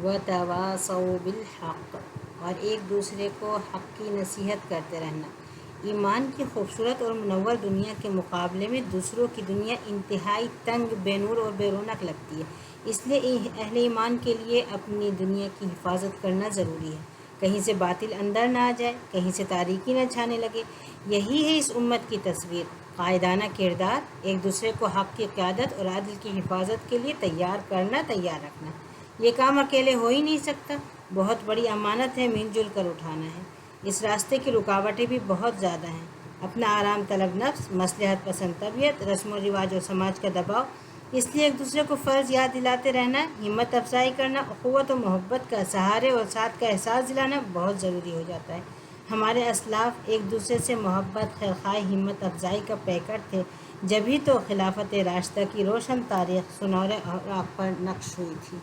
व तवासौ बिल हक़, और एक दूसरे को हक़ की नसीहत करते रहना। ईमान की खूबसूरत और मुनव्वर दुनिया के मुकाबले में दूसरों की दुनिया इंतहाई तंग, बेनूर और बेरौनक लगती है। इसलिए अहले ईमान के लिए अपनी दुनिया की हिफाजत करना ज़रूरी है। कहीं से बातिल अंदर ना आ जाए, कहीं से तारीकी न छाने लगे। यही है इस उम्मत की तस्वीर, कायदाना किरदार, एक दूसरे को हक़ की क़यादत और अदल की हिफाजत के लिए तैयार करना, तैयार रखना। ये काम अकेले हो ही नहीं सकता, बहुत बड़ी अमानत है, मिलजुल कर उठाना है। इस रास्ते की रुकावटें भी बहुत ज़्यादा हैं। अपना आराम तलब नफ्स, मसलहत पसंद तबीयत, रस्म व रिवाज और समाज का दबाव। इसलिए एक दूसरे को फ़र्ज़ याद दिलाते रहना, हिम्मत अफजाई करना, अख़ुव्वत और मोहब्बत का, सहारे और साथ का एहसास दिलाना बहुत ज़रूरी हो जाता है। हमारे असलाफ़ एक दूसरे से मोहब्बत, खैरख़ाही, हिम्मत अफजाई का पैकर थे। जभी तो खिलाफत राशिदा की रोशन तारीख़ सुनहरे औराक़ पर नक्श हुई थी।